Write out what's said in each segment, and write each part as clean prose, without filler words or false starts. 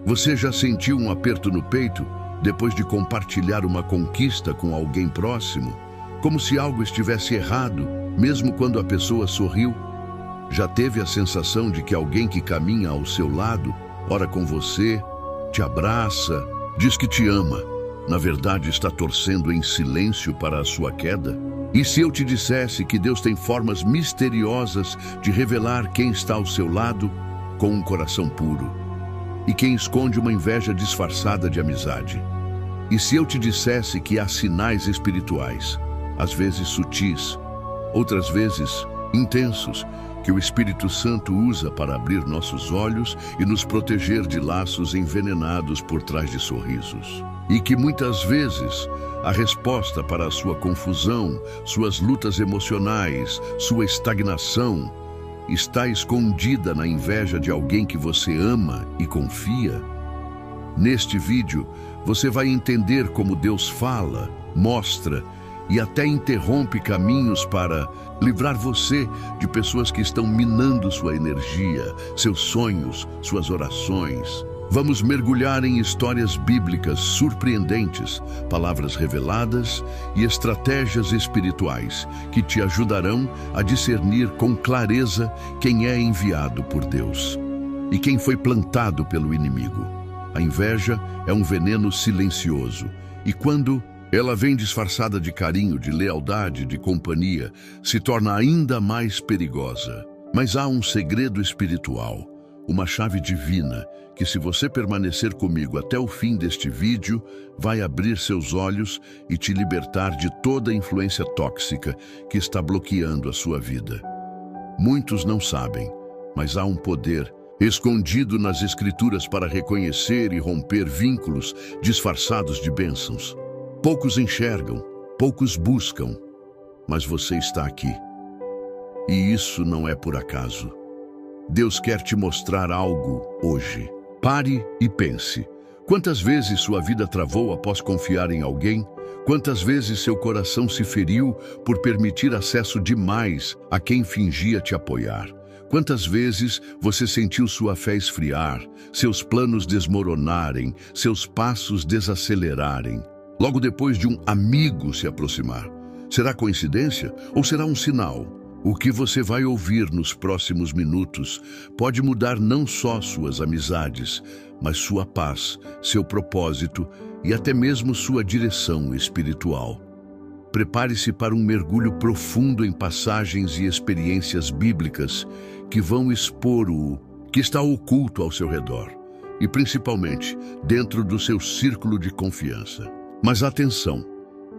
Você já sentiu um aperto no peito depois de compartilhar uma conquista com alguém próximo? Como se algo estivesse errado, mesmo quando a pessoa sorriu? Já teve a sensação de que alguém que caminha ao seu lado, ora com você, te abraça, diz que te ama, na verdade está torcendo em silêncio para a sua queda? E se eu te dissesse que Deus tem formas misteriosas de revelar quem está ao seu lado com um coração puro, e quem esconde uma inveja disfarçada de amizade? E se eu te dissesse que há sinais espirituais, às vezes sutis, outras vezes intensos, que o Espírito Santo usa para abrir nossos olhos e nos proteger de laços envenenados por trás de sorrisos? E que muitas vezes a resposta para a sua confusão, suas lutas emocionais, sua estagnação, está escondida na inveja de alguém que você ama e confia? Neste vídeo, você vai entender como Deus fala, mostra e até interrompe caminhos para livrar você de pessoas que estão minando sua energia, seus sonhos, suas orações. Vamos mergulhar em histórias bíblicas surpreendentes, palavras reveladas e estratégias espirituais que te ajudarão a discernir com clareza quem é enviado por Deus e quem foi plantado pelo inimigo. A inveja é um veneno silencioso e quando ela vem disfarçada de carinho, de lealdade, de companhia, se torna ainda mais perigosa. Mas há um segredo espiritual, uma chave divina, que se você permanecer comigo até o fim deste vídeo, vai abrir seus olhos e te libertar de toda a influência tóxica que está bloqueando a sua vida. Muitos não sabem, mas há um poder escondido nas Escrituras para reconhecer e romper vínculos disfarçados de bênçãos. Poucos enxergam, poucos buscam, mas você está aqui. E isso não é por acaso. Deus quer te mostrar algo hoje. Pare e pense. Quantas vezes sua vida travou após confiar em alguém? Quantas vezes seu coração se feriu por permitir acesso demais a quem fingia te apoiar? Quantas vezes você sentiu sua fé esfriar, seus planos desmoronarem, seus passos desacelerarem, logo depois de um amigo se aproximar? Será coincidência ou será um sinal? O que você vai ouvir nos próximos minutos pode mudar não só suas amizades, mas sua paz, seu propósito e até mesmo sua direção espiritual. Prepare-se para um mergulho profundo em passagens e experiências bíblicas que vão expor o que está oculto ao seu redor e, principalmente, dentro do seu círculo de confiança. Mas atenção!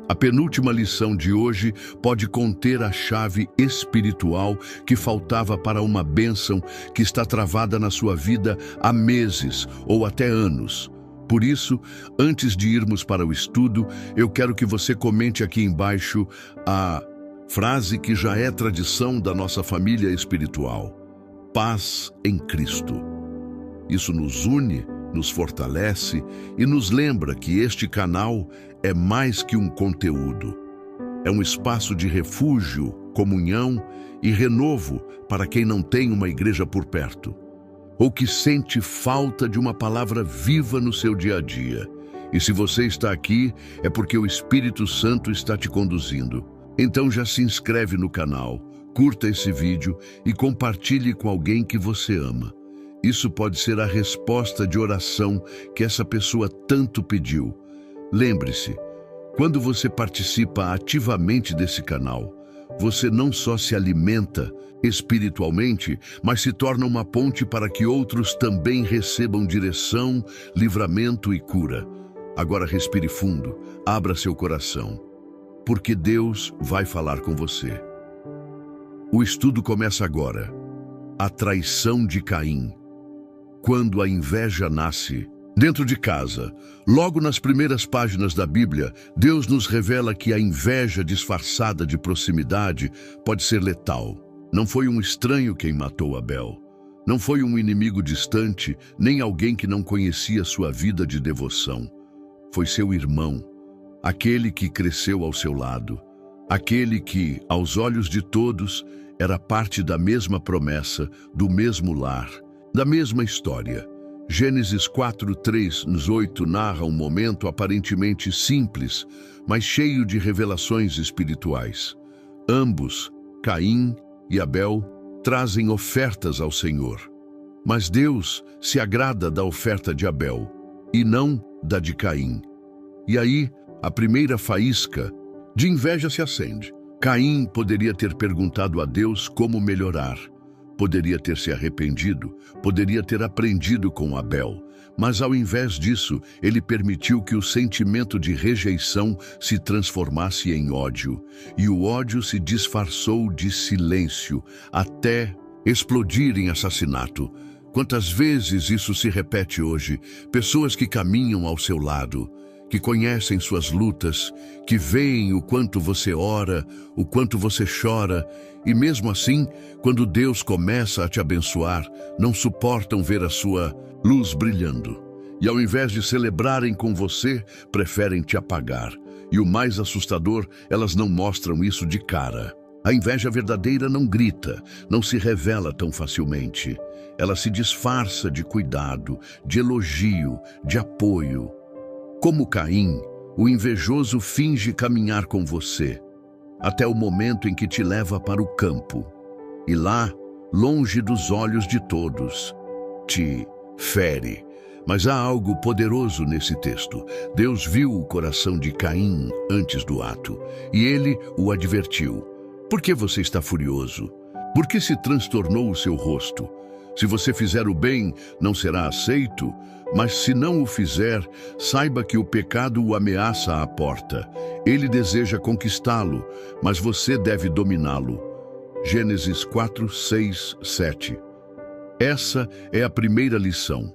A penúltima lição de hoje pode conter a chave espiritual que faltava para uma bênção que está travada na sua vida há meses ou até anos. Por isso, antes de irmos para o estudo, eu quero que você comente aqui embaixo a frase que já é tradição da nossa família espiritual: paz em Cristo. Isso nos une, nos fortalece e nos lembra que este canal é mais que um conteúdo. É um espaço de refúgio, comunhão e renovo para quem não tem uma igreja por perto, ou que sente falta de uma palavra viva no seu dia a dia. E se você está aqui, é porque o Espírito Santo está te conduzindo. Então já se inscreve no canal, curta esse vídeo e compartilhe com alguém que você ama. Isso pode ser a resposta de oração que essa pessoa tanto pediu. Lembre-se, quando você participa ativamente desse canal, você não só se alimenta espiritualmente, mas se torna uma ponte para que outros também recebam direção, livramento e cura. Agora respire fundo, abra seu coração, porque Deus vai falar com você. O estudo começa agora. A traição de Caim. Quando a inveja nasce dentro de casa, logo nas primeiras páginas da Bíblia, Deus nos revela que a inveja disfarçada de proximidade pode ser letal. Não foi um estranho quem matou Abel. Não foi um inimigo distante, nem alguém que não conhecia sua vida de devoção. Foi seu irmão, aquele que cresceu ao seu lado, aquele que, aos olhos de todos, era parte da mesma promessa, do mesmo lar, da mesma história. Gênesis 4:3-8 narra um momento aparentemente simples, mas cheio de revelações espirituais. Ambos, Caim e Abel, trazem ofertas ao Senhor. Mas Deus se agrada da oferta de Abel e não da de Caim. E aí, a primeira faísca de inveja se acende. Caim poderia ter perguntado a Deus como melhorar. Poderia ter se arrependido, poderia ter aprendido com Abel, mas ao invés disso, ele permitiu que o sentimento de rejeição se transformasse em ódio, e o ódio se disfarçou de silêncio, até explodir em assassinato. Quantas vezes isso se repete hoje? Pessoas que caminham ao seu lado, que conhecem suas lutas, que veem o quanto você ora, o quanto você chora, e mesmo assim, quando Deus começa a te abençoar, não suportam ver a sua luz brilhando. E ao invés de celebrarem com você, preferem te apagar. E o mais assustador, elas não mostram isso de cara. A inveja verdadeira não grita, não se revela tão facilmente. Ela se disfarça de cuidado, de elogio, de apoio. Como Caim, o invejoso finge caminhar com você, até o momento em que te leva para o campo. E lá, longe dos olhos de todos, te fere. Mas há algo poderoso nesse texto. Deus viu o coração de Caim antes do ato, e ele o advertiu. Por que você está furioso? Por que se transtornou o seu rosto? Se você fizer o bem, não será aceito, mas se não o fizer, saiba que o pecado o ameaça à porta. Ele deseja conquistá-lo, mas você deve dominá-lo. Gênesis 4:6-7. Essa é a primeira lição.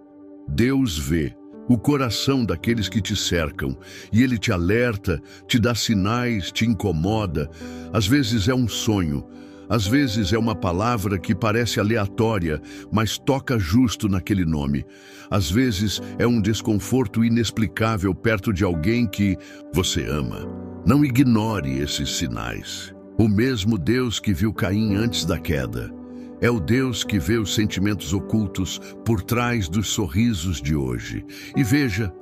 Deus vê o coração daqueles que te cercam, e Ele te alerta, te dá sinais, te incomoda. Às vezes é um sonho, às vezes é uma palavra que parece aleatória, mas toca justo naquele nome. Às vezes é um desconforto inexplicável perto de alguém que você ama. Não ignore esses sinais. O mesmo Deus que viu Caim antes da queda é o Deus que vê os sentimentos ocultos por trás dos sorrisos de hoje. E veja,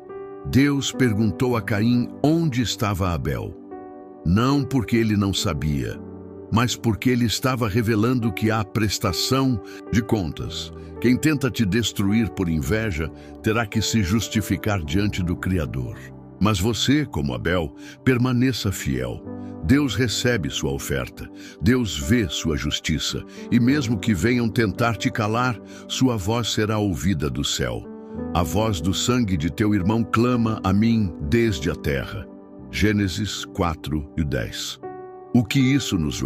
Deus perguntou a Caim onde estava Abel. Não porque ele não sabia, mas porque ele estava revelando que há prestação de contas. Quem tenta te destruir por inveja terá que se justificar diante do Criador. Mas você, como Abel, permaneça fiel. Deus recebe sua oferta, Deus vê sua justiça, e mesmo que venham tentar te calar, sua voz será ouvida do céu. A voz do sangue de teu irmão clama a mim desde a terra. Gênesis 4:10. O que isso nos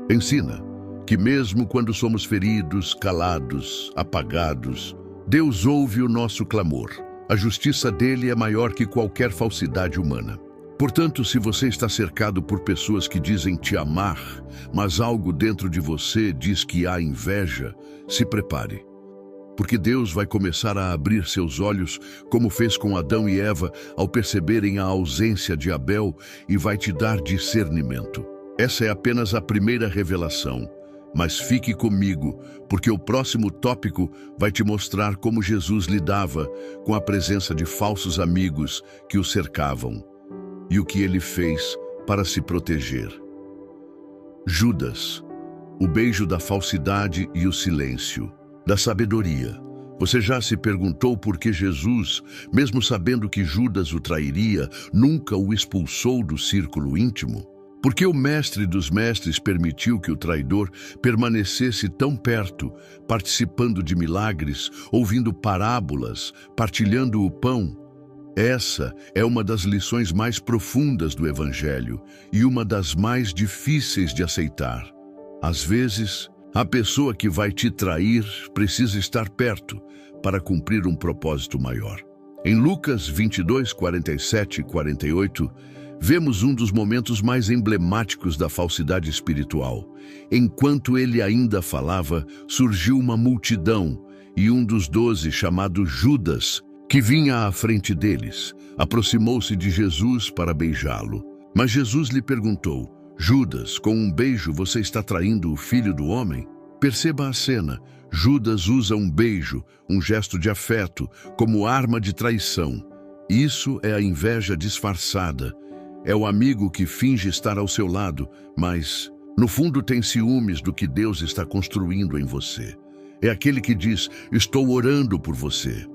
ensina? Que mesmo quando somos feridos, calados, apagados, Deus ouve o nosso clamor. A justiça dele é maior que qualquer falsidade humana. Portanto, se você está cercado por pessoas que dizem te amar, mas algo dentro de você diz que há inveja, se prepare. Porque Deus vai começar a abrir seus olhos, como fez com Adão e Eva, ao perceberem a ausência de Abel, e vai te dar discernimento. Essa é apenas a primeira revelação. Mas fique comigo, porque o próximo tópico vai te mostrar como Jesus lidava com a presença de falsos amigos que o cercavam e o que ele fez para se proteger. Judas, o beijo da falsidade e o silêncio, da sabedoria. Você já se perguntou por que Jesus, mesmo sabendo que Judas o trairia, nunca o expulsou do círculo íntimo? Por que o mestre dos mestres permitiu que o traidor permanecesse tão perto, participando de milagres, ouvindo parábolas, partilhando o pão? Essa é uma das lições mais profundas do Evangelho e uma das mais difíceis de aceitar. Às vezes, a pessoa que vai te trair precisa estar perto para cumprir um propósito maior. Em Lucas 22:47-48, vemos um dos momentos mais emblemáticos da falsidade espiritual. Enquanto ele ainda falava, surgiu uma multidão, e um dos 12, chamado Judas, que vinha à frente deles, aproximou-se de Jesus para beijá-lo. Mas Jesus lhe perguntou: Judas, com um beijo você está traindo o Filho do Homem? Perceba a cena. Judas usa um beijo, um gesto de afeto, como arma de traição. Isso é a inveja disfarçada. É o amigo que finge estar ao seu lado, mas, no fundo, tem ciúmes do que Deus está construindo em você. É aquele que diz, estou orando por você.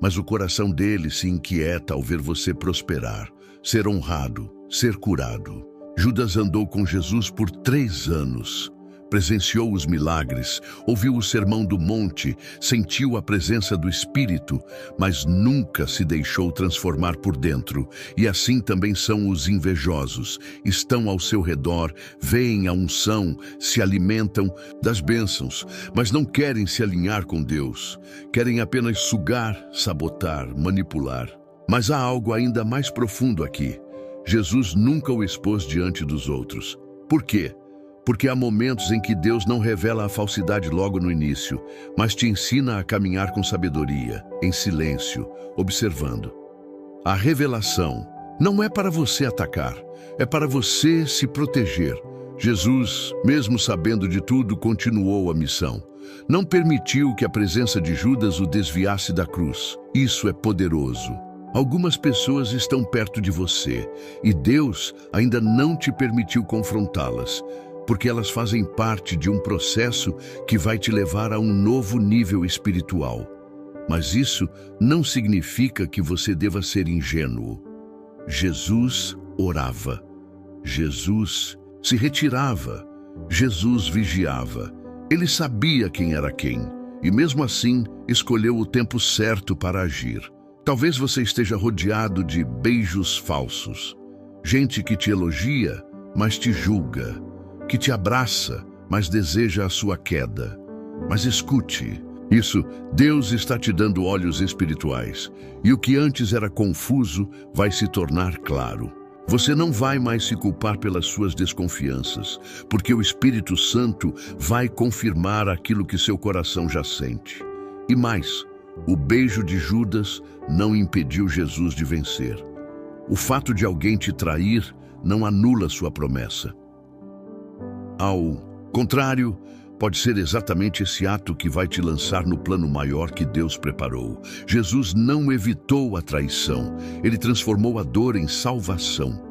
Mas o coração dele se inquieta ao ver você prosperar, ser honrado, ser curado. Judas andou com Jesus por 3 anos. Presenciou os milagres, ouviu o sermão do monte, sentiu a presença do Espírito, mas nunca se deixou transformar por dentro. E assim também são os invejosos. Estão ao seu redor, veem a unção, se alimentam das bênçãos, mas não querem se alinhar com Deus. Querem apenas sugar, sabotar, manipular. Mas há algo ainda mais profundo aqui. Jesus nunca o expôs diante dos outros. Por quê? Porque há momentos em que Deus não revela a falsidade logo no início, mas te ensina a caminhar com sabedoria, em silêncio, observando. A revelação não é para você atacar, é para você se proteger. Jesus, mesmo sabendo de tudo, continuou a missão. Não permitiu que a presença de Judas o desviasse da cruz. Isso é poderoso. Algumas pessoas estão perto de você e Deus ainda não te permitiu confrontá-las, porque elas fazem parte de um processo que vai te levar a um novo nível espiritual. Mas isso não significa que você deva ser ingênuo. Jesus orava. Jesus se retirava. Jesus vigiava. Ele sabia quem era quem e, mesmo assim, escolheu o tempo certo para agir. Talvez você esteja rodeado de beijos falsos. Gente que te elogia, mas te julga. Que te abraça, mas deseja a sua queda. Mas escute, Deus está te dando olhos espirituais, e o que antes era confuso vai se tornar claro. Você não vai mais se culpar pelas suas desconfianças, porque o Espírito Santo vai confirmar aquilo que seu coração já sente. E mais, o beijo de Judas não impediu Jesus de vencer. O fato de alguém te trair não anula sua promessa. Ao contrário, pode ser exatamente esse ato que vai te lançar no plano maior que Deus preparou. Jesus não evitou a traição, ele transformou a dor em salvação.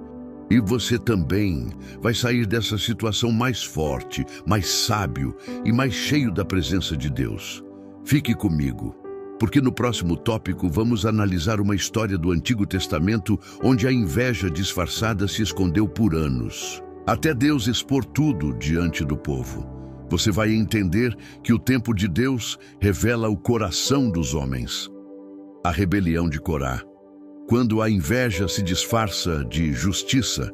E você também vai sair dessa situação mais forte, mais sábio e mais cheio da presença de Deus. Fique comigo, porque no próximo tópico vamos analisar uma história do Antigo Testamento onde a inveja disfarçada se escondeu por anos, até Deus expor tudo diante do povo. Você vai entender que o tempo de Deus revela o coração dos homens. A rebelião de Corá. Quando a inveja se disfarça de justiça,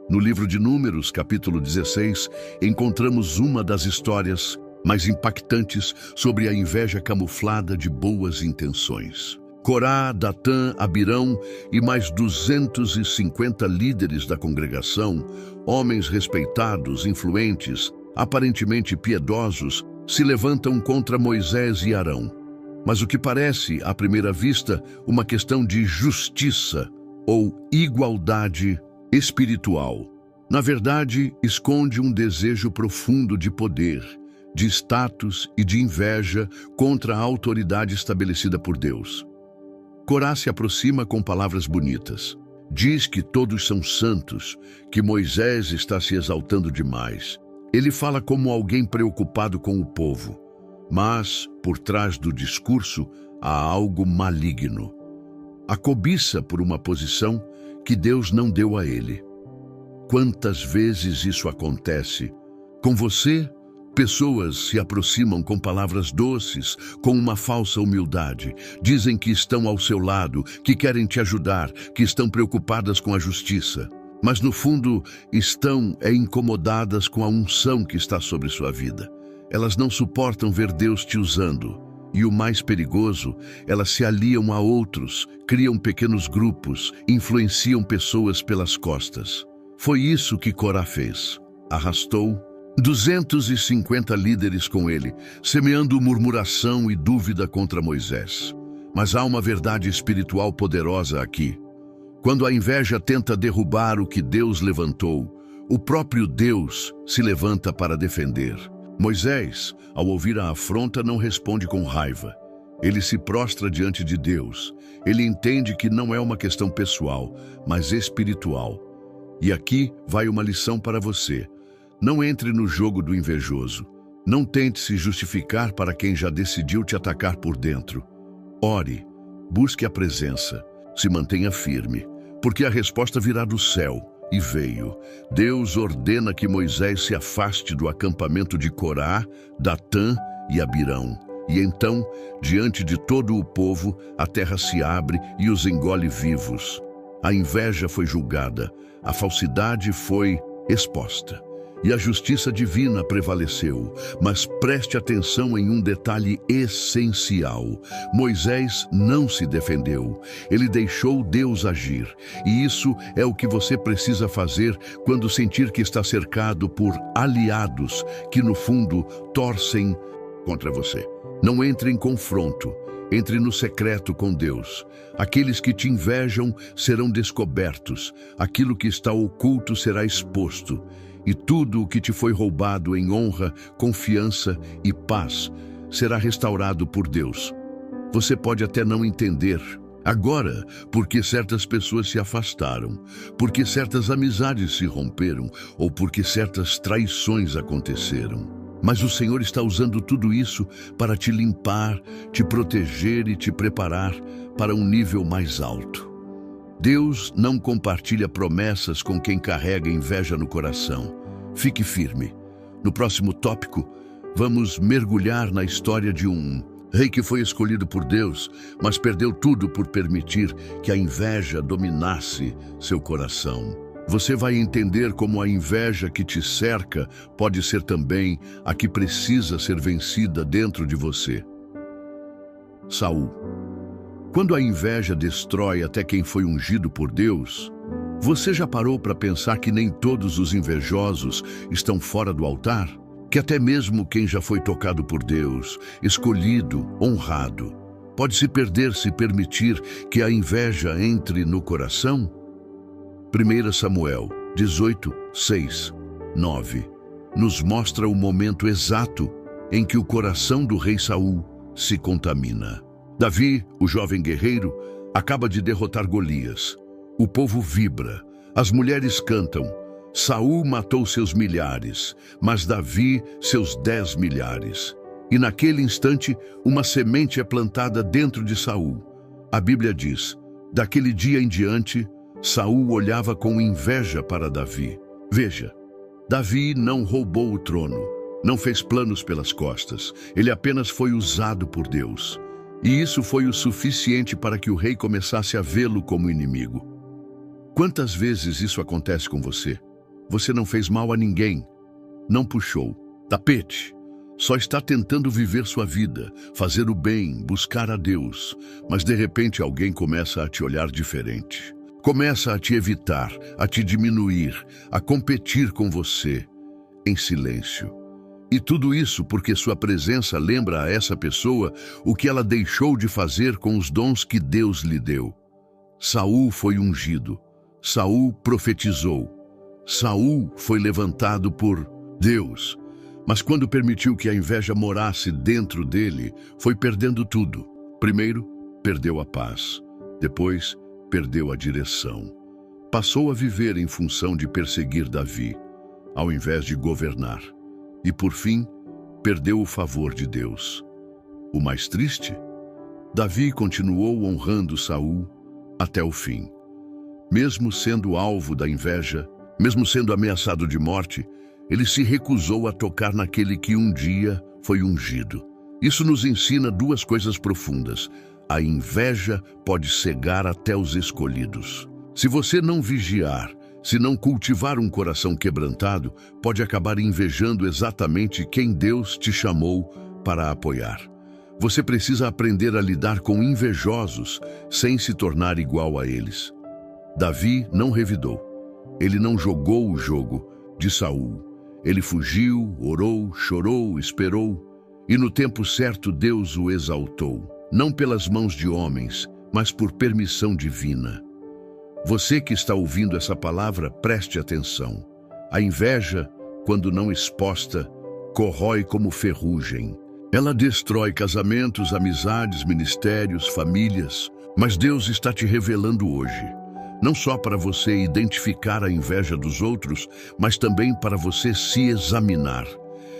no livro de Números, capítulo 16, encontramos uma das histórias mais impactantes sobre a inveja camuflada de boas intenções. Corá, Datã, Abirão e mais 250 líderes da congregação, homens respeitados, influentes, aparentemente piedosos, se levantam contra Moisés e Arão. Mas o que parece, à primeira vista, uma questão de justiça ou igualdade espiritual, na verdade, esconde um desejo profundo de poder, de status e de inveja contra a autoridade estabelecida por Deus. Corá se aproxima com palavras bonitas. Diz que todos são santos, que Moisés está se exaltando demais. Ele fala como alguém preocupado com o povo. Mas, por trás do discurso, há algo maligno. A cobiça por uma posição que Deus não deu a ele. Quantas vezes isso acontece? Com você, pessoas se aproximam com palavras doces, com uma falsa humildade. Dizem que estão ao seu lado, que querem te ajudar, que estão preocupadas com a justiça. Mas no fundo estão incomodadas com a unção que está sobre sua vida. Elas não suportam ver Deus te usando. E o mais perigoso, elas se aliam a outros, criam pequenos grupos, influenciam pessoas pelas costas. Foi isso que Corá fez. Arrastou 250 líderes com ele, semeando murmuração e dúvida contra Moisés. Mas há uma verdade espiritual poderosa aqui. Quando a inveja tenta derrubar o que Deus levantou, o próprio Deus se levanta para defender. Moisés, ao ouvir a afronta, não responde com raiva. Ele se prostra diante de Deus. Ele entende que não é uma questão pessoal, mas espiritual. E aqui vai uma lição para você. Não entre no jogo do invejoso. Não tente se justificar para quem já decidiu te atacar por dentro. Ore, busque a presença, se mantenha firme, porque a resposta virá do céu. E veio. Deus ordena que Moisés se afaste do acampamento de Corá, Datã e Abirão. E então, diante de todo o povo, a terra se abre e os engole vivos. A inveja foi julgada, a falsidade foi exposta. E a justiça divina prevaleceu. Mas preste atenção em um detalhe essencial. Moisés não se defendeu. Ele deixou Deus agir. E isso é o que você precisa fazer quando sentir que está cercado por aliados que, no fundo, torcem contra você. Não entre em confronto. Entre no secreto com Deus. Aqueles que te invejam serão descobertos. Aquilo que está oculto será exposto. E tudo o que te foi roubado em honra, confiança e paz será restaurado por Deus. Você pode até não entender agora porque certas pessoas se afastaram, porque certas amizades se romperam ou porque certas traições aconteceram. Mas o Senhor está usando tudo isso para te limpar, te proteger e te preparar para um nível mais alto. Deus não compartilha promessas com quem carrega inveja no coração. Fique firme. No próximo tópico, vamos mergulhar na história de um rei que foi escolhido por Deus, mas perdeu tudo por permitir que a inveja dominasse seu coração. Você vai entender como a inveja que te cerca pode ser também a que precisa ser vencida dentro de você. Saul. Quando a inveja destrói até quem foi ungido por Deus, você já parou para pensar que nem todos os invejosos estão fora do altar? Que até mesmo quem já foi tocado por Deus, escolhido, honrado, pode se perder se permitir que a inveja entre no coração? 1 Samuel 18, 6, 9 nos mostra o momento exato em que o coração do rei Saul se contamina. Davi, o jovem guerreiro, acaba de derrotar Golias. O povo vibra, as mulheres cantam. Saul matou seus milhares, mas Davi seus 10 milhares. E naquele instante, uma semente é plantada dentro de Saul. A Bíblia diz, daquele dia em diante, Saul olhava com inveja para Davi. Veja, Davi não roubou o trono, não fez planos pelas costas. Ele apenas foi usado por Deus. E isso foi o suficiente para que o rei começasse a vê-lo como inimigo. Quantas vezes isso acontece com você? Você não fez mal a ninguém, não puxou tapete, só está tentando viver sua vida, fazer o bem, buscar a Deus, mas de repente alguém começa a te olhar diferente. Começa a te evitar, a te diminuir, a competir com você, em silêncio. E tudo isso porque sua presença lembra a essa pessoa o que ela deixou de fazer com os dons que Deus lhe deu. Saul foi ungido, Saul profetizou, Saul foi levantado por Deus, mas quando permitiu que a inveja morasse dentro dele, foi perdendo tudo. Primeiro, perdeu a paz, depois, perdeu a direção. Passou a viver em função de perseguir Davi, ao invés de governar. E, por fim, perdeu o favor de Deus. O mais triste? Davi continuou honrando Saul até o fim. Mesmo sendo alvo da inveja, mesmo sendo ameaçado de morte, ele se recusou a tocar naquele que um dia foi ungido. Isso nos ensina duas coisas profundas. A inveja pode cegar até os escolhidos. Se você não vigiar, se não cultivar um coração quebrantado, pode acabar invejando exatamente quem Deus te chamou para apoiar. Você precisa aprender a lidar com invejosos sem se tornar igual a eles. Davi não revidou. Ele não jogou o jogo de Saul. Ele fugiu, orou, chorou, esperou, e no tempo certo Deus o exaltou. Não pelas mãos de homens, mas por permissão divina. Você que está ouvindo essa palavra, preste atenção. A inveja, quando não exposta, corrói como ferrugem. Ela destrói casamentos, amizades, ministérios, famílias. Mas Deus está te revelando hoje, não só para você identificar a inveja dos outros, mas também para você se examinar.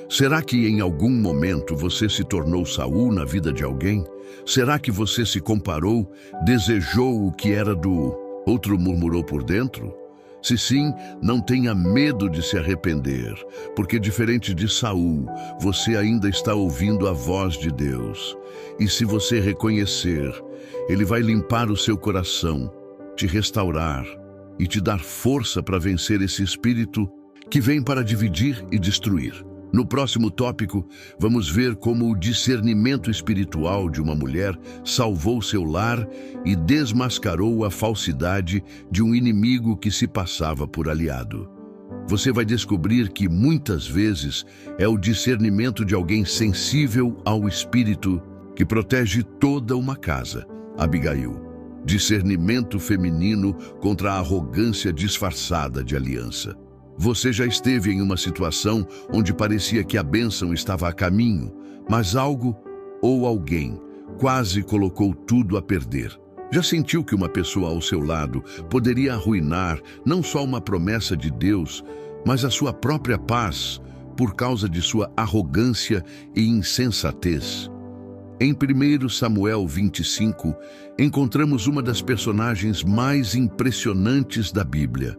Será que em algum momento você se tornou Saul na vida de alguém? Será que você se comparou, desejou o que era do outro, murmurou por dentro? Se sim, não tenha medo de se arrepender, porque diferente de Saul, você ainda está ouvindo a voz de Deus. E se você reconhecer, Ele vai limpar o seu coração, te restaurar e te dar força para vencer esse espírito que vem para dividir e destruir. No próximo tópico, vamos ver como o discernimento espiritual de uma mulher salvou seu lar e desmascarou a falsidade de um inimigo que se passava por aliado. Você vai descobrir que muitas vezes é o discernimento de alguém sensível ao espírito que protege toda uma casa. Abigail, discernimento feminino contra a arrogância disfarçada de aliança. Você já esteve em uma situação onde parecia que a bênção estava a caminho, mas algo ou alguém quase colocou tudo a perder. Já sentiu que uma pessoa ao seu lado poderia arruinar não só uma promessa de Deus, mas a sua própria paz por causa de sua arrogância e insensatez? Em 1 Samuel 25, encontramos uma das personagens mais impressionantes da Bíblia,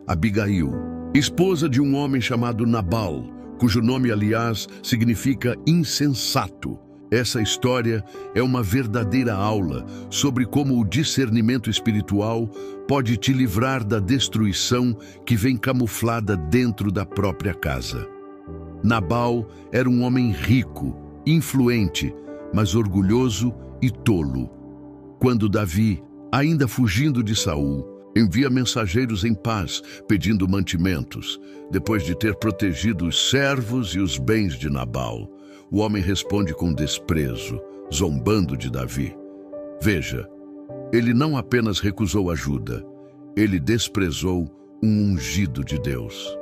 Abigail, esposa de um homem chamado Nabal, cujo nome, aliás, significa insensato. Essa história é uma verdadeira aula sobre como o discernimento espiritual pode te livrar da destruição que vem camuflada dentro da própria casa. Nabal era um homem rico, influente, mas orgulhoso e tolo. Quando Davi, ainda fugindo de Saul, envia mensageiros em paz, pedindo mantimentos, depois de ter protegido os servos e os bens de Nabal, o homem responde com desprezo, zombando de Davi. Veja, ele não apenas recusou ajuda, ele desprezou um ungido de Deus.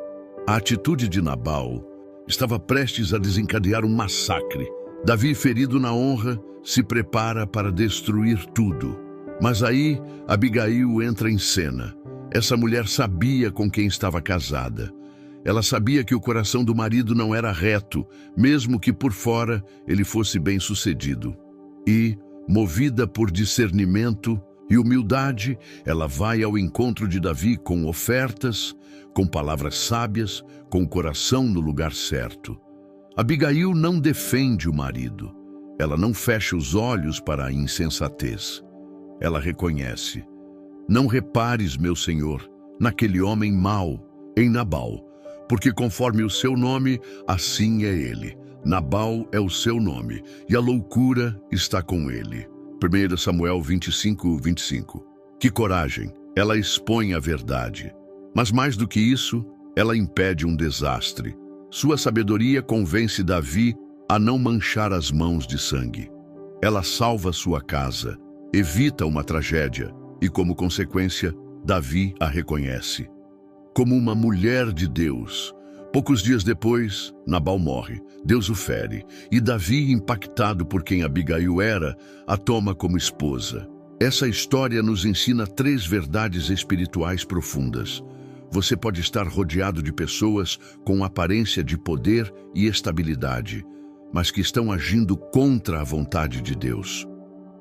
A atitude de Nabal estava prestes a desencadear um massacre. Davi, ferido na honra, se prepara para destruir tudo. Mas aí, Abigail entra em cena. Essa mulher sabia com quem estava casada. Ela sabia que o coração do marido não era reto, mesmo que por fora ele fosse bem-sucedido. E, movida por discernimento e humildade, ela vai ao encontro de Davi com ofertas, com palavras sábias, com o coração no lugar certo. Abigail não defende o marido. Ela não fecha os olhos para a insensatez. Ela reconhece: não repares, meu senhor, naquele homem mau, em Nabal, porque conforme o seu nome, assim é ele. Nabal é o seu nome, e a loucura está com ele. 1 Samuel 25, 25. Que coragem! Ela expõe a verdade. Mas mais do que isso, ela impede um desastre. Sua sabedoria convence Davi a não manchar as mãos de sangue. Ela salva sua casa, evita uma tragédia e, como consequência, Davi a reconhece como uma mulher de Deus. Poucos dias depois, Nabal morre, Deus o fere, e Davi, impactado por quem Abigail era, a toma como esposa. Essa história nos ensina 3 verdades espirituais profundas. Você pode estar rodeado de pessoas com aparência de poder e estabilidade, mas que estão agindo contra a vontade de Deus.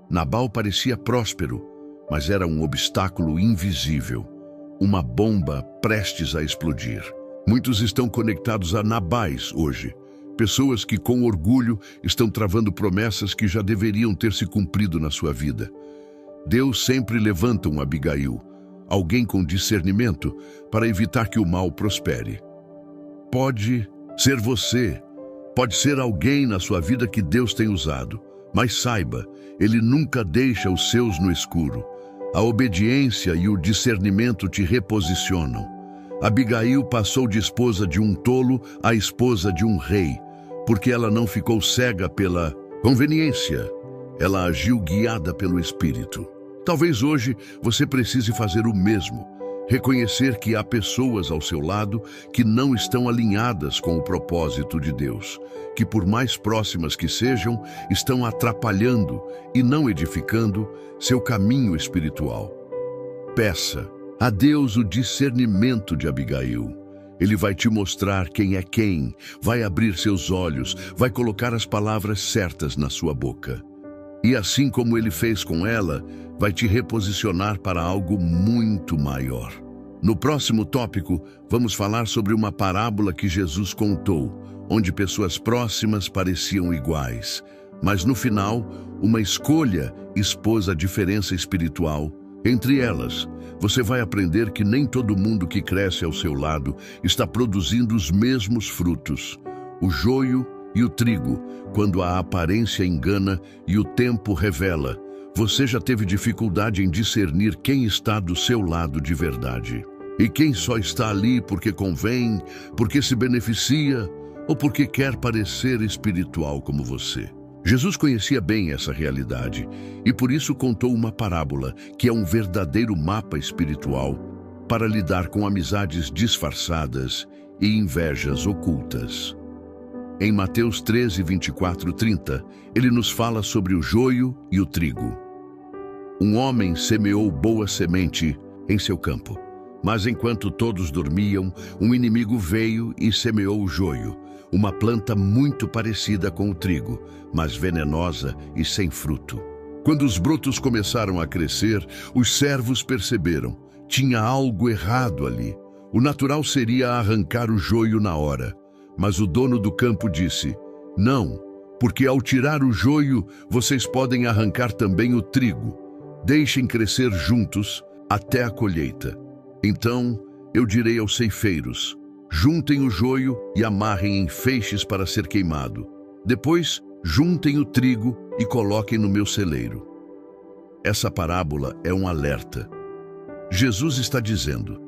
Nabal parecia próspero, mas era um obstáculo invisível, uma bomba prestes a explodir. Muitos estão conectados a Nabais hoje, pessoas que com orgulho estão travando promessas que já deveriam ter se cumprido na sua vida. Deus sempre levanta um Abigail, alguém com discernimento, para evitar que o mal prospere. Pode ser você, pode ser alguém na sua vida que Deus tem usado, mas saiba, Ele nunca deixa os seus no escuro. A obediência e o discernimento te reposicionam. Abigail passou de esposa de um tolo a esposa de um rei, porque ela não ficou cega pela conveniência. Ela agiu guiada pelo Espírito. Talvez hoje você precise fazer o mesmo. Reconhecer que há pessoas ao seu lado que não estão alinhadas com o propósito de Deus, que por mais próximas que sejam, estão atrapalhando e não edificando seu caminho espiritual. Peça a Deus o discernimento de Abigail. Ele vai te mostrar quem é quem, vai abrir seus olhos, vai colocar as palavras certas na sua boca. E assim como ele fez com ela, vai te reposicionar para algo muito maior. No próximo tópico, vamos falar sobre uma parábola que Jesus contou, onde pessoas próximas pareciam iguais, mas no final, uma escolha expôs a diferença espiritual entre elas. Você vai aprender que nem todo mundo que cresce ao seu lado está produzindo os mesmos frutos. O joio e o trigo, quando a aparência engana e o tempo revela. Você já teve dificuldade em discernir quem está do seu lado de verdade e quem só está ali porque convém, porque se beneficia ou porque quer parecer espiritual como você. Jesus conhecia bem essa realidade e por isso contou uma parábola que é um verdadeiro mapa espiritual para lidar com amizades disfarçadas e invejas ocultas. Em Mateus 13, 24, 30, ele nos fala sobre o joio e o trigo. Um homem semeou boa semente em seu campo, mas enquanto todos dormiam, um inimigo veio e semeou o joio, uma planta muito parecida com o trigo, mas venenosa e sem fruto. Quando os brotos começaram a crescer, os servos perceberam: tinha algo errado ali. O natural seria arrancar o joio na hora. Mas o dono do campo disse: não, porque ao tirar o joio, vocês podem arrancar também o trigo. Deixem crescer juntos até a colheita. Então eu direi aos ceifeiros: juntem o joio e amarrem em feixes para ser queimado. Depois, juntem o trigo e coloquem no meu celeiro. Essa parábola é um alerta. Jesus está dizendo: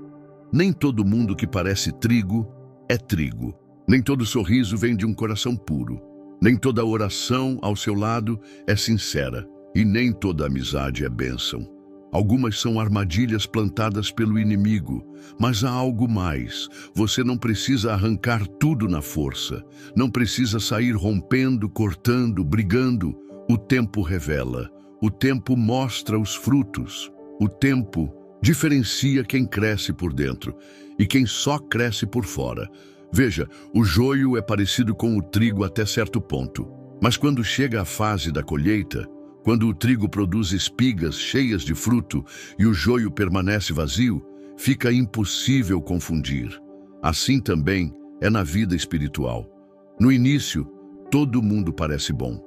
nem todo mundo que parece trigo é trigo. Nem todo sorriso vem de um coração puro. Nem toda oração ao seu lado é sincera. E nem toda amizade é bênção. Algumas são armadilhas plantadas pelo inimigo. Mas há algo mais. Você não precisa arrancar tudo na força. Não precisa sair rompendo, cortando, brigando. O tempo revela. O tempo mostra os frutos. O tempo diferencia quem cresce por dentro e quem só cresce por fora. Veja, o joio é parecido com o trigo até certo ponto. Mas quando chega a fase da colheita, quando o trigo produz espigas cheias de fruto e o joio permanece vazio, fica impossível confundir. Assim também é na vida espiritual. No início, todo mundo parece bom,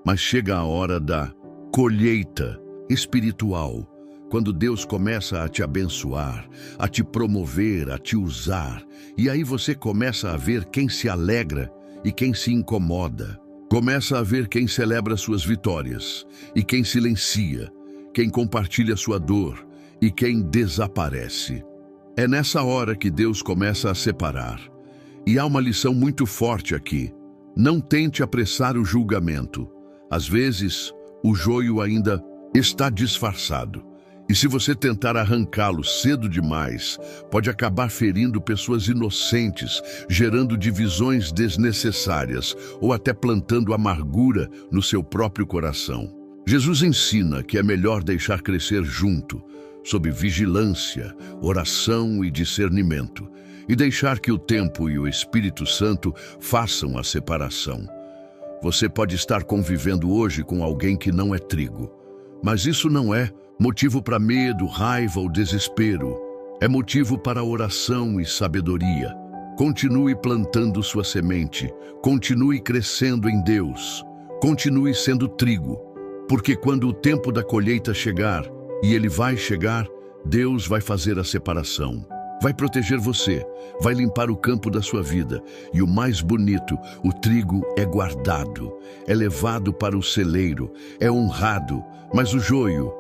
mas chega a hora da colheita espiritual, quando Deus começa a te abençoar, a te promover, a te usar, e aí você começa a ver quem se alegra e quem se incomoda. Começa a ver quem celebra suas vitórias e quem silencia, quem compartilha sua dor e quem desaparece. É nessa hora que Deus começa a separar. E há uma lição muito forte aqui. Não tente apressar o julgamento. Às vezes, o joio ainda está disfarçado. E se você tentar arrancá-lo cedo demais, pode acabar ferindo pessoas inocentes, gerando divisões desnecessárias ou até plantando amargura no seu próprio coração. Jesus ensina que é melhor deixar crescer junto, sob vigilância, oração e discernimento, e deixar que o tempo e o Espírito Santo façam a separação. Você pode estar convivendo hoje com alguém que não é trigo, mas isso não é motivo para medo, raiva ou desespero. É motivo para oração e sabedoria. Continue plantando sua semente. Continue crescendo em Deus. Continue sendo trigo. Porque quando o tempo da colheita chegar, e ele vai chegar, Deus vai fazer a separação. Vai proteger você, vai limpar o campo da sua vida. E o mais bonito, o trigo é guardado, é levado para o celeiro, é honrado. Mas o joio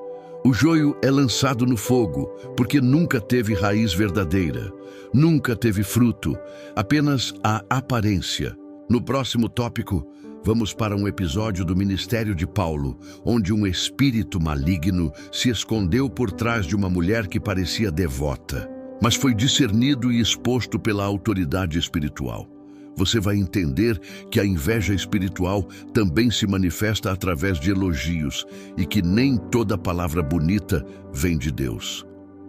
é lançado no fogo, porque nunca teve raiz verdadeira, nunca teve fruto, apenas a aparência. No próximo tópico, vamos para um episódio do ministério de Paulo, onde um espírito maligno se escondeu por trás de uma mulher que parecia devota, mas foi discernido e exposto pela autoridade espiritual. Você vai entender que a inveja espiritual também se manifesta através de elogios e que nem toda palavra bonita vem de Deus.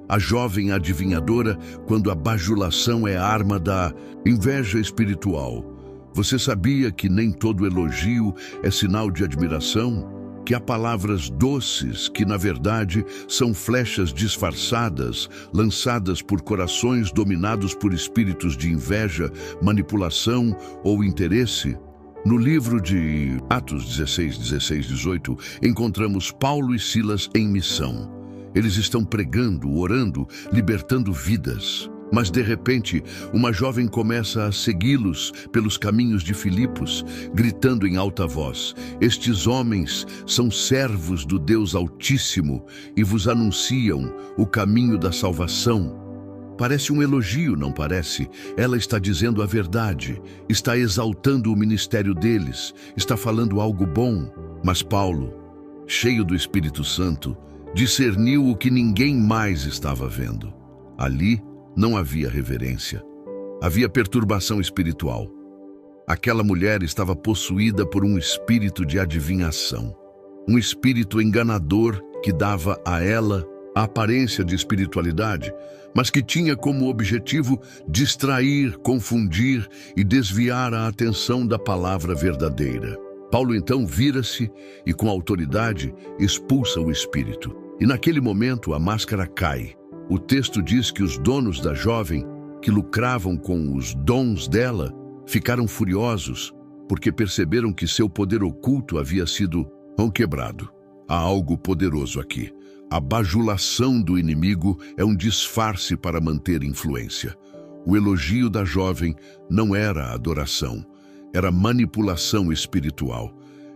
A jovem adivinhadora, quando a bajulação é a arma da inveja espiritual. Você sabia que nem todo elogio é sinal de admiração? Que há palavras doces que, na verdade, são flechas disfarçadas, lançadas por corações dominados por espíritos de inveja, manipulação ou interesse? No livro de Atos 16, 16, 18, encontramos Paulo e Silas em missão. Eles estão pregando, orando, libertando vidas. Mas, de repente, uma jovem começa a segui-los pelos caminhos de Filipos, gritando em alta voz: "Estes homens são servos do Deus Altíssimo e vos anunciam o caminho da salvação." Parece um elogio, não parece? Ela está dizendo a verdade, está exaltando o ministério deles, está falando algo bom. Mas Paulo, cheio do Espírito Santo, discerniu o que ninguém mais estava vendo. Ali, não havia reverência. Havia perturbação espiritual. Aquela mulher estava possuída por um espírito de adivinhação. Um espírito enganador que dava a ela a aparência de espiritualidade, mas que tinha como objetivo distrair, confundir e desviar a atenção da palavra verdadeira. Paulo então vira-se e, com autoridade, expulsa o espírito. E naquele momento a máscara cai. O texto diz que os donos da jovem, que lucravam com os dons dela, ficaram furiosos porque perceberam que seu poder oculto havia sido quebrado. Há algo poderoso aqui. A bajulação do inimigo é um disfarce para manter influência. O elogio da jovem não era adoração, era manipulação espiritual.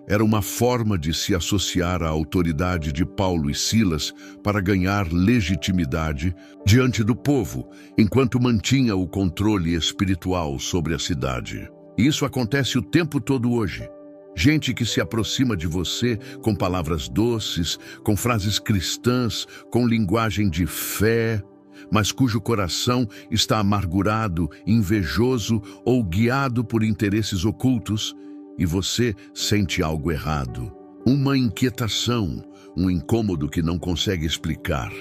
Era uma forma de se associar à autoridade de Paulo e Silas para ganhar legitimidade diante do povo, enquanto mantinha o controle espiritual sobre a cidade. E isso acontece o tempo todo hoje. Gente que se aproxima de você com palavras doces, com frases cristãs, com linguagem de fé, mas cujo coração está amargurado, invejoso ou guiado por interesses ocultos, e você sente algo errado. Uma inquietação, um incômodo que não consegue explicar.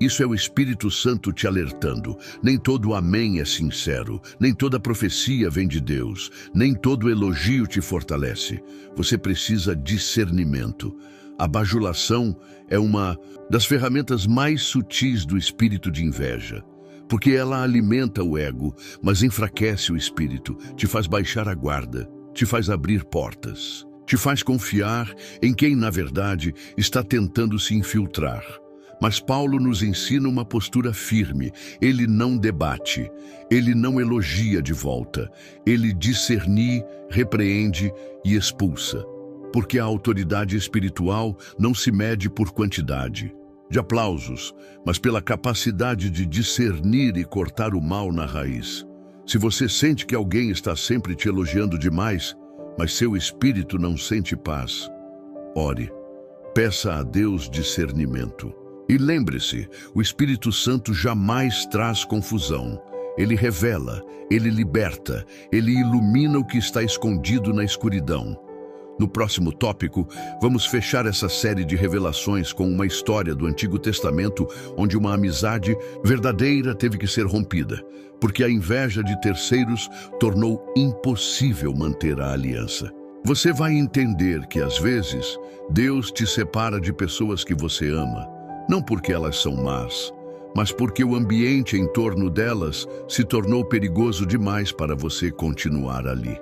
Isso é o Espírito Santo te alertando. Nem todo amém é sincero, nem toda profecia vem de Deus, nem todo elogio te fortalece. Você precisa discernimento. A bajulação é uma das ferramentas mais sutis do espírito de inveja, porque ela alimenta o ego, mas enfraquece o espírito, te faz baixar a guarda, te faz abrir portas, te faz confiar em quem, na verdade, está tentando se infiltrar. Mas Paulo nos ensina uma postura firme. Ele não debate, ele não elogia de volta, ele discerne, repreende e expulsa. Porque a autoridade espiritual não se mede por quantidade de aplausos, mas pela capacidade de discernir e cortar o mal na raiz. Se você sente que alguém está sempre te elogiando demais, mas seu espírito não sente paz, ore, peça a Deus discernimento. E lembre-se, o Espírito Santo jamais traz confusão. Ele revela, ele liberta, ele ilumina o que está escondido na escuridão. No próximo tópico, vamos fechar essa série de revelações com uma história do Antigo Testamento onde uma amizade verdadeira teve que ser rompida, porque a inveja de terceiros tornou impossível manter a aliança. Você vai entender que, às vezes, Deus te separa de pessoas que você ama, não porque elas são más, mas porque o ambiente em torno delas se tornou perigoso demais para você continuar ali.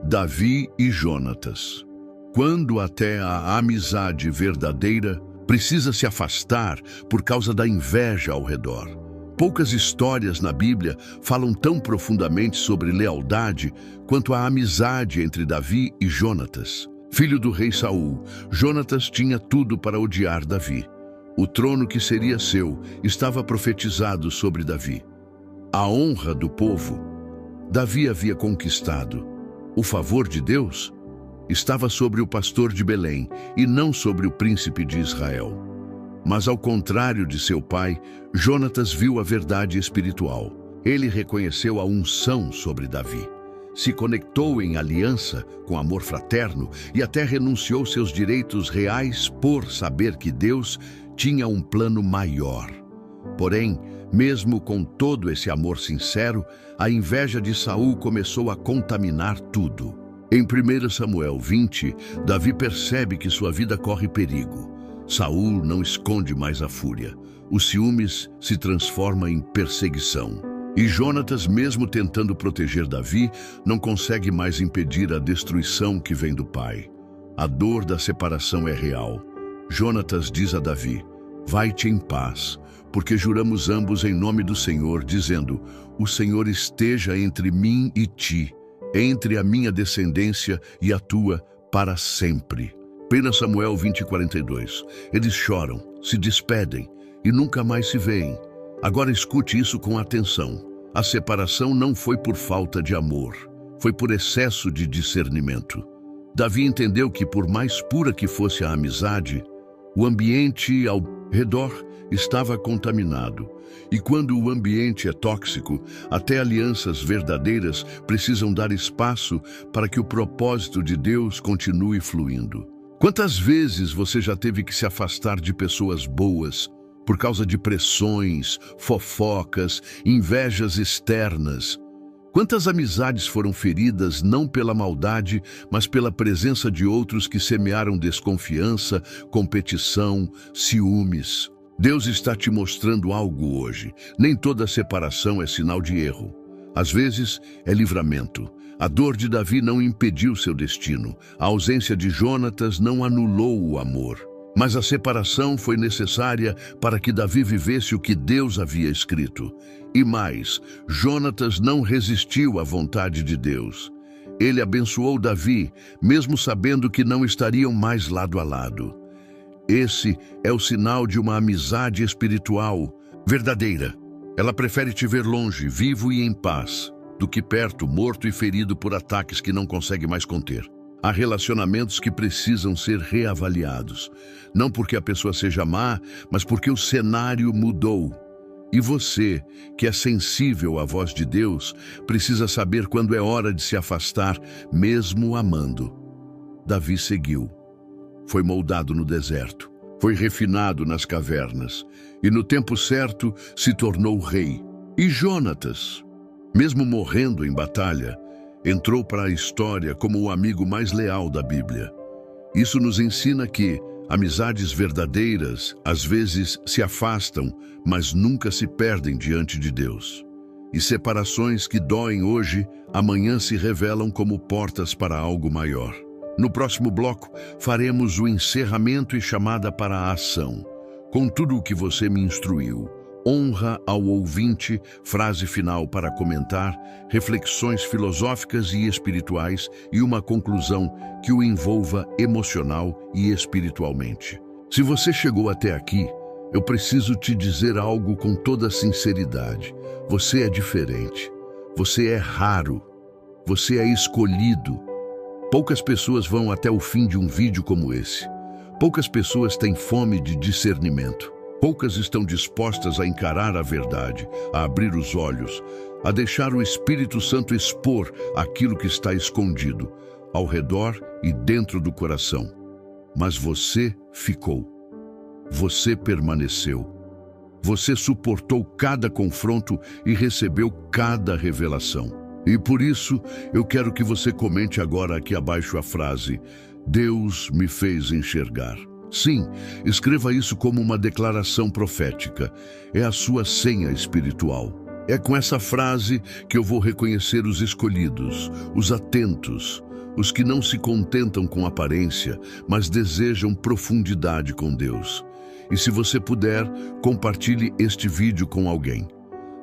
Davi e Jonatas. Quando até a amizade verdadeira precisa se afastar por causa da inveja ao redor. Poucas histórias na Bíblia falam tão profundamente sobre lealdade quanto a amizade entre Davi e Jonatas. Filho do rei Saul, Jonatas tinha tudo para odiar Davi. O trono que seria seu estava profetizado sobre Davi. A honra do povo, Davi havia conquistado. O favor de Deus, estava sobre o pastor de Belém e não sobre o príncipe de Israel. Mas ao contrário de seu pai, Jonatas viu a verdade espiritual. Ele reconheceu a unção sobre Davi, se conectou em aliança com amor fraterno e até renunciou seus direitos reais por saber que Deus tinha um plano maior. Porém, mesmo com todo esse amor sincero, a inveja de Saul começou a contaminar tudo. Em 1 Samuel 20, Davi percebe que sua vida corre perigo. Saul não esconde mais a fúria. Os ciúmes se transforma em perseguição. E Jonatas, mesmo tentando proteger Davi, não consegue mais impedir a destruição que vem do pai. A dor da separação é real. Jonatas diz a Davi: vai-te em paz, porque juramos ambos em nome do Senhor, dizendo: o Senhor esteja entre mim e ti, entre a minha descendência e a tua, para sempre. 1 Samuel 20:42. Eles choram, se despedem e nunca mais se veem. Agora escute isso com atenção. A separação não foi por falta de amor, foi por excesso de discernimento. Davi entendeu que, por mais pura que fosse a amizade, o ambiente ao redor estava contaminado. E quando o ambiente é tóxico, até alianças verdadeiras precisam dar espaço para que o propósito de Deus continue fluindo. Quantas vezes você já teve que se afastar de pessoas boas por causa de pressões, fofocas, invejas externas? Quantas amizades foram feridas não pela maldade, mas pela presença de outros que semearam desconfiança, competição, ciúmes? Deus está te mostrando algo hoje. Nem toda separação é sinal de erro. Às vezes, é livramento. A dor de Davi não impediu seu destino. A ausência de Jonatas não anulou o amor. Mas a separação foi necessária para que Davi vivesse o que Deus havia escrito. E mais, Jonatas não resistiu à vontade de Deus. Ele abençoou Davi, mesmo sabendo que não estariam mais lado a lado. Esse é o sinal de uma amizade espiritual verdadeira. Ela prefere te ver longe, vivo e em paz, do que perto, morto e ferido por ataques que não consegue mais conter. Há relacionamentos que precisam ser reavaliados. Não porque a pessoa seja má, mas porque o cenário mudou. E você, que é sensível à voz de Deus, precisa saber quando é hora de se afastar, mesmo amando. Davi seguiu. Foi moldado no deserto. Foi refinado nas cavernas. E no tempo certo se tornou rei. E Jonatas, mesmo morrendo em batalha, entrou para a história como o amigo mais leal da Bíblia. Isso nos ensina que amizades verdadeiras às vezes se afastam, mas nunca se perdem diante de Deus. E separações que doem hoje, amanhã se revelam como portas para algo maior. No próximo bloco, faremos o encerramento e chamada para a ação. Com tudo o que você me instruiu, honra ao ouvinte, frase final para comentar, reflexões filosóficas e espirituais e uma conclusão que o envolva emocional e espiritualmente. Se você chegou até aqui, eu preciso te dizer algo com toda sinceridade. Você é diferente. Você é raro. Você é escolhido. Poucas pessoas vão até o fim de um vídeo como esse. Poucas pessoas têm fome de discernimento. Poucas estão dispostas a encarar a verdade, a abrir os olhos, a deixar o Espírito Santo expor aquilo que está escondido, ao redor e dentro do coração. Mas você ficou. Você permaneceu. Você suportou cada confronto e recebeu cada revelação. E por isso, eu quero que você comente agora aqui abaixo a frase: Deus me fez enxergar. Sim, escreva isso como uma declaração profética. É a sua senha espiritual. É com essa frase que eu vou reconhecer os escolhidos, os atentos, os que não se contentam com aparência, mas desejam profundidade com Deus. E se você puder, compartilhe este vídeo com alguém.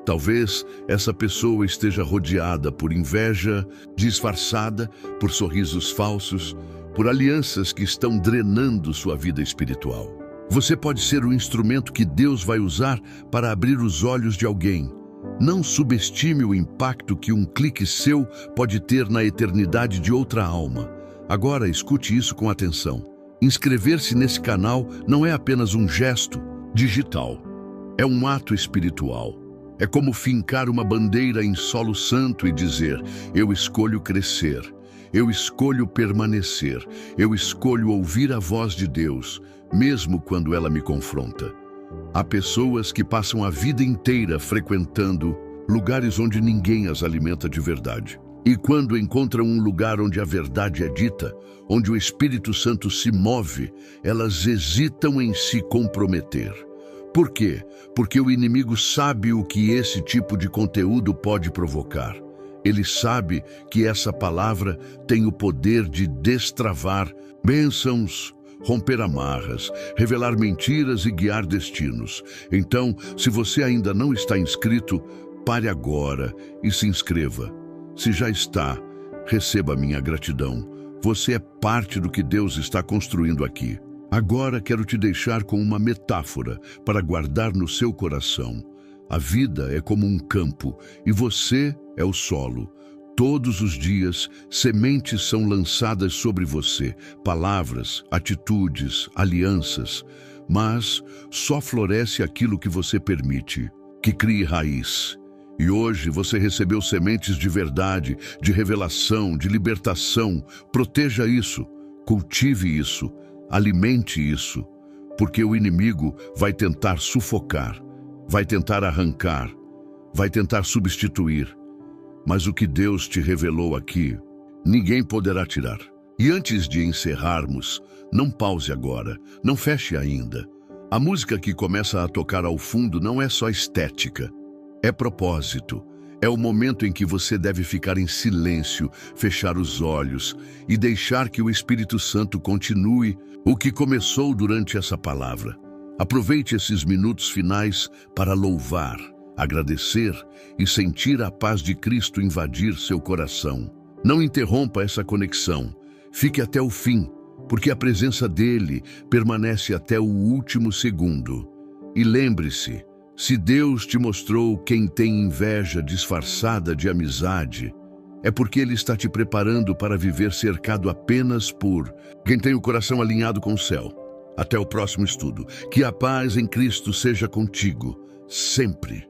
Talvez essa pessoa esteja rodeada por inveja disfarçada, por sorrisos falsos, por alianças que estão drenando sua vida espiritual. Você pode ser o instrumento que Deus vai usar para abrir os olhos de alguém. Não subestime o impacto que um clique seu pode ter na eternidade de outra alma. Agora escute isso com atenção. Inscrever-se nesse canal não é apenas um gesto digital. É um ato espiritual. É como fincar uma bandeira em solo santo e dizer: eu escolho crescer, eu escolho permanecer, eu escolho ouvir a voz de Deus, mesmo quando ela me confronta. Há pessoas que passam a vida inteira frequentando lugares onde ninguém as alimenta de verdade. E quando encontram um lugar onde a verdade é dita, onde o Espírito Santo se move, elas hesitam em se comprometer. Por quê? Porque o inimigo sabe o que esse tipo de conteúdo pode provocar. Ele sabe que essa palavra tem o poder de destravar bênçãos, romper amarras, revelar mentiras e guiar destinos. Então, se você ainda não está inscrito, pare agora e se inscreva. Se já está, receba minha gratidão. Você é parte do que Deus está construindo aqui. Agora quero te deixar com uma metáfora para guardar no seu coração. A vida é como um campo e você é o solo. Todos os dias, sementes são lançadas sobre você, palavras, atitudes, alianças, mas só floresce aquilo que você permite, que crie raiz. E hoje você recebeu sementes de verdade, de revelação, de libertação. Proteja isso, cultive isso, alimente isso, porque o inimigo vai tentar sufocar, vai tentar arrancar, vai tentar substituir. Mas o que Deus te revelou aqui, ninguém poderá tirar. E antes de encerrarmos, não pause agora, não feche ainda. A música que começa a tocar ao fundo não é só estética, é propósito. É o momento em que você deve ficar em silêncio, fechar os olhos e deixar que o Espírito Santo continue o que começou durante essa palavra. Aproveite esses minutos finais para louvar, agradecer e sentir a paz de Cristo invadir seu coração. Não interrompa essa conexão. Fique até o fim, porque a presença dele permanece até o último segundo. E lembre-se, se Deus te mostrou quem tem inveja disfarçada de amizade, é porque Ele está te preparando para viver cercado apenas por quem tem o coração alinhado com o céu. Até o próximo estudo. Que a paz em Cristo seja contigo, sempre.